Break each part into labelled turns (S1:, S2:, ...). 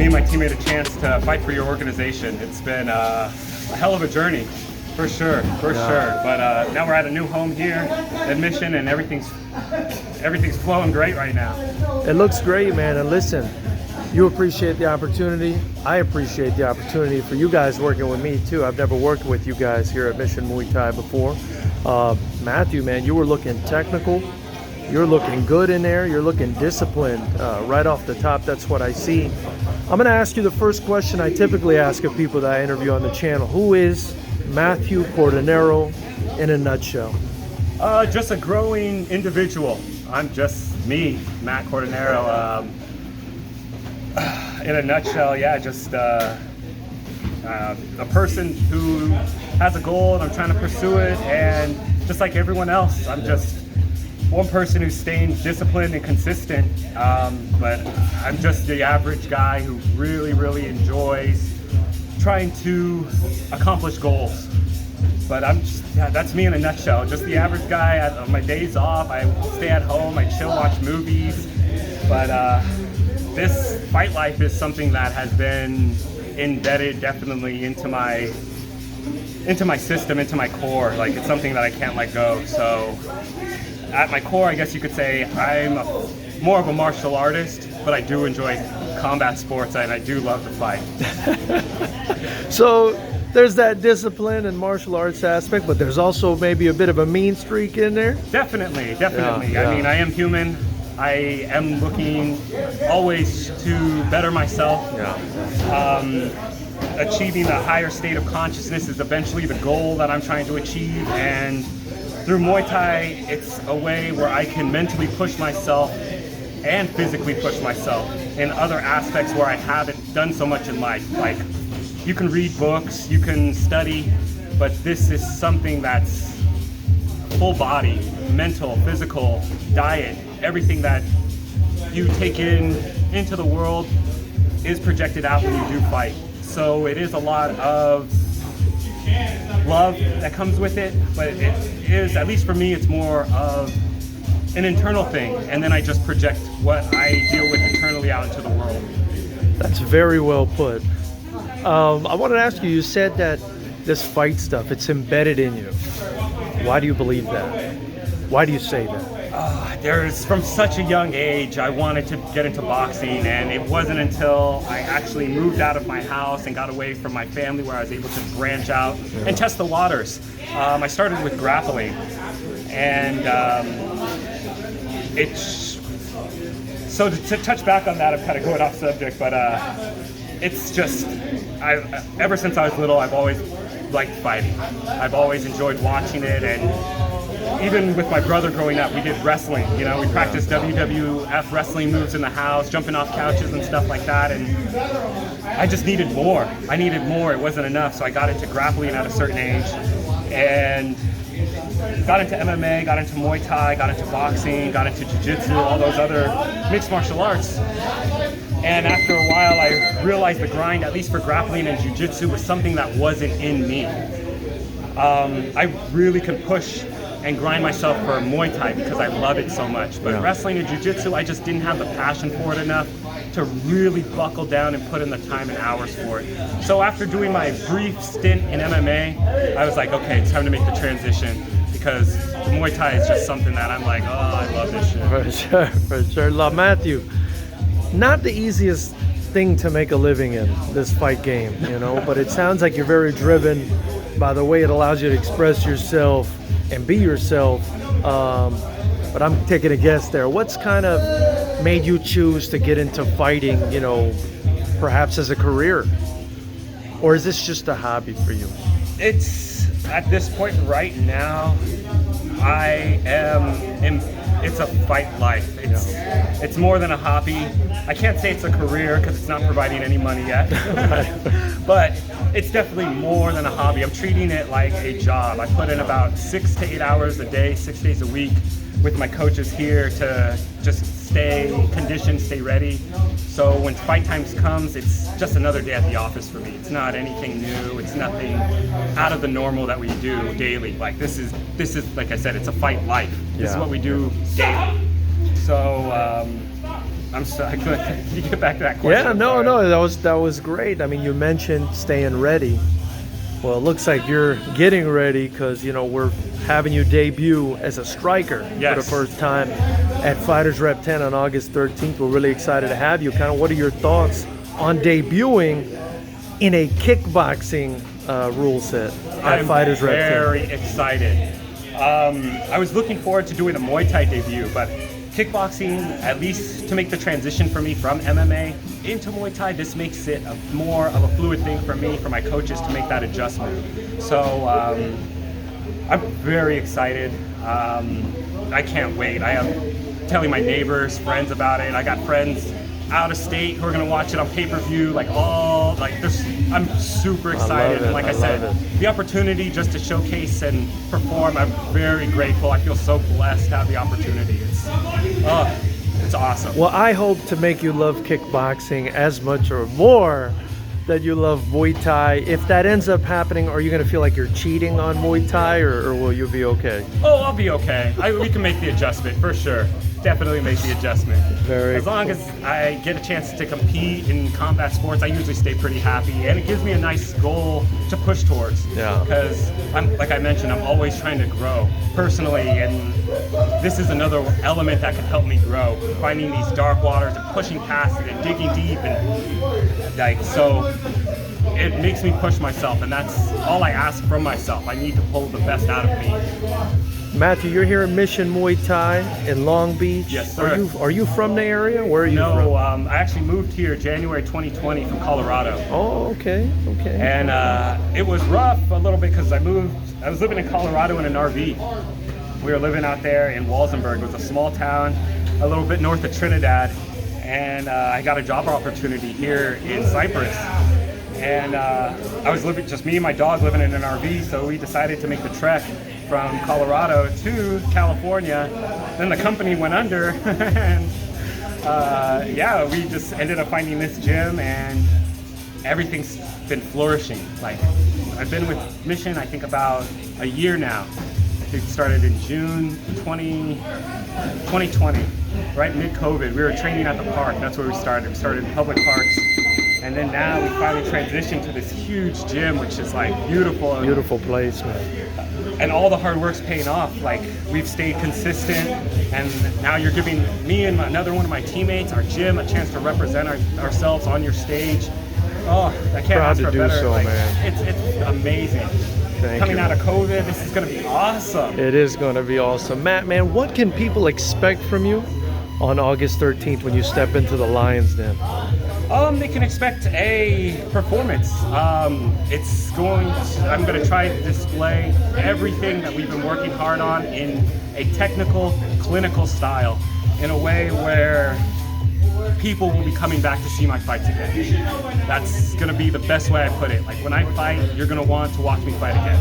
S1: me and my teammate a chance to fight for your organization. It's been a hell of a journey, for sure. But now we're at a new home here at Mission, and everything's flowing great right now.
S2: It looks great, man. And listen, you appreciate the opportunity. I appreciate the opportunity for you guys working with me too. I've never worked with you guys here at Mission Muay Thai before. Matthew, man, you were looking technical. You're looking good in there. You're looking disciplined right off the top. That's what I see. I'm going to ask you the first question I typically ask of people that I interview on the channel. Who is Matthew Cordonero in a nutshell?
S1: Just a growing individual. I'm just me, Matt Cordonero. In a nutshell, yeah, just a person who has a goal and I'm trying to pursue it, and just like everyone else, I'm just one person who's staying disciplined and consistent, but I'm just the average guy who really enjoys trying to accomplish goals. But that's me in a nutshell. Just the average guy. On my days off, I stay at home, I chill, watch movies. But this fight life is something that has been embedded definitely into my system, into my core. Like, it's something that I can't let go. So at my core, I guess you could say I'm more of a martial artist, but I do enjoy combat sports and I do love to fight.
S2: So there's that discipline and martial arts aspect, but there's also maybe a bit of a mean streak in there?
S1: Definitely.
S2: Yeah.
S1: I mean, I am human. I am looking always to better myself. Achieving a higher state of consciousness is eventually the goal that I'm trying to achieve, and through Muay Thai, it's a way where I can mentally push myself and physically push myself in other aspects where I haven't done so much in life. Like, you can read books, you can study, but this is something that's full body, mental, physical, diet, everything that you take into the world is projected out when you do fight. So it is a lot of love that comes with it, but it is, at least for me, it's more of an internal thing, and then I just project what I deal with internally out into the world.
S2: That's very well put. I wanted to ask you, you said that this fight stuff, it's embedded in you. Why do you believe that? Why do you say that?
S1: From such a young age, I wanted to get into boxing, and it wasn't until I actually moved out of my house and got away from my family where I was able to branch out and test the waters. I started with grappling, and so to touch back on that, I'm kind of going off subject, but it's just, ever since I was little, I've always liked fighting. I've always enjoyed watching it, and even with my brother growing up, we did wrestling. You know, we practiced WWF wrestling moves in the house, jumping off couches and stuff like that, and I just needed more. I needed more. It wasn't enough, so I got into grappling at a certain age, and got into MMA, got into Muay Thai, got into boxing, got into Jiu-Jitsu, all those other mixed martial arts. And after a while, I realized the grind, at least for grappling and Jiu-Jitsu, was something that wasn't in me. I really could push and grind myself for Muay Thai because I love it so much. But wrestling and Jiu-Jitsu, I just didn't have the passion for it enough to really buckle down and put in the time and hours for it. So after doing my brief stint in MMA, I was like, okay, it's time to make the transition, because the Muay Thai is just something that I'm like, oh, I love this shit.
S2: For sure. Love Matthew. Not the easiest thing to make a living in, this fight game, you know, but it sounds like you're very driven by the way it allows you to express yourself and be yourself. But I'm taking a guess there. What's kind of made you choose to get into fighting, you know, perhaps as a career? Or is this just a hobby for you?
S1: It's, at this point right now, it's a fight life. It's more than a hobby. I can't say it's a career because it's not providing any money yet. But it's definitely more than a hobby. I'm treating it like a job. I put in about 6 to 8 hours a day, 6 days a week with my coaches here to just stay conditioned, stay ready. So when fight times comes, it's just another day at the office for me. It's not anything new. It's nothing out of the normal that we do daily. Like this is like I said, it's a fight life. This is what we do daily. So I'm sorry. Can you get back to that question?
S2: Yeah,
S1: I'm
S2: no,
S1: sorry.
S2: no, that was great. I mean, you mentioned staying ready. Well, it looks like you're getting ready because, you know, we're having you debut as a striker for the
S1: Yes.
S2: first time at Fighters Rep 10 on August 13th. We're really excited to have you. Kind of what are your thoughts on debuting in a kickboxing rule set at
S1: I'm
S2: Fighters Rep 10?
S1: very excited. I was looking forward to doing a Muay Thai debut, but kickboxing, at least to make the transition for me from MMA into Muay Thai, this makes it more of a fluid thing for me, for my coaches to make that adjustment. So I'm very excited. I can't wait. I am telling my neighbors, friends about it. I got friends out of state who are gonna watch it on pay-per-view, I'm super excited.
S2: it.
S1: And like I said,
S2: love it.
S1: the opportunity just to showcase and perform, I'm very grateful. I feel so blessed to have the opportunity. It's awesome.
S2: Well, I hope to make you love kickboxing as much or more that you love Muay Thai. If that ends up happening, are you going to feel like you're cheating on Muay Thai, or will you be okay?
S1: Oh, I'll be okay. We can make the adjustment for sure. Definitely make the adjustment.
S2: Very
S1: As long as I get a chance to compete in combat sports, I usually stay pretty happy, and it gives me a nice goal to push towards.
S2: Yeah.
S1: Because like I mentioned, I'm always trying to grow personally, and this is another element that can help me grow. Finding these dark waters and pushing past it and digging deep, and so it makes me push myself, and that's all I ask from myself. I need to pull the best out of me.
S2: Matthew, you're here in Mission Muay Thai in Long Beach.
S1: Yes, sir.
S2: Are you from the area? Where are you from?
S1: No, I actually moved here January 2020 from Colorado.
S2: Oh, okay.
S1: And it was rough a little bit because I was living in Colorado in an RV. We were living out there in Walsenburg. It was a small town, a little bit north of Trinidad. And I got a job opportunity here in Cyprus. And I was living, just me and my dog living in an RV, so we decided to make the trek from Colorado to California. Then the company went under, and we just ended up finding this gym, and everything's been flourishing. Like, I've been with Mission, I think about a year now. It started in June 2020, right mid-COVID. We were training at the park. That's where we started. We started in public parks. And then now we finally transitioned to this huge gym, which is like beautiful.
S2: Beautiful place, man.
S1: And all the hard work's paying off. Like, we've stayed consistent, and now you're giving me and another one of my teammates, our gym, a chance to represent ourselves on your stage. Oh, I can't
S2: Proud
S1: ask
S2: to
S1: for
S2: do
S1: better.
S2: so,
S1: Like,
S2: man.
S1: It's amazing. Coming out of COVID, this is going to be awesome.
S2: It is going to be awesome. Matt, man, what can people expect from you on August 13th when you step into the Lions Den?
S1: They can expect a performance. I'm going to try to display everything that we've been working hard on in a technical, clinical style, in a way where people will be coming back to see my fights again. That's going to be the best way I put it. Like, when I fight, you're going to want to watch me fight again.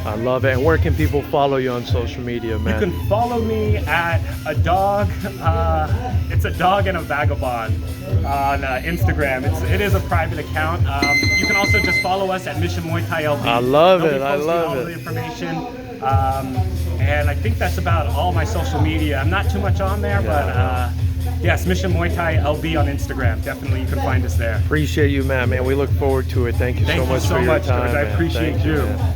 S2: I love it. And where can people follow you on social media, man?
S1: You can follow me at a dog. It's a dog and a vagabond on Instagram. It is a private account. You can also just follow us at Mission Muay Thai LB.
S2: I love
S1: They'll be
S2: it. I
S1: posting
S2: love
S1: all
S2: it.
S1: the information. And I think that's about all my social media. I'm not too much on there, but yes, Mission Muay Thai LB on Instagram. Definitely, you can find us there.
S2: Appreciate you, Matt, man. We look forward to it. Thank you so much for your time.
S1: I
S2: man.
S1: appreciate
S2: Thank
S1: you.
S2: Man.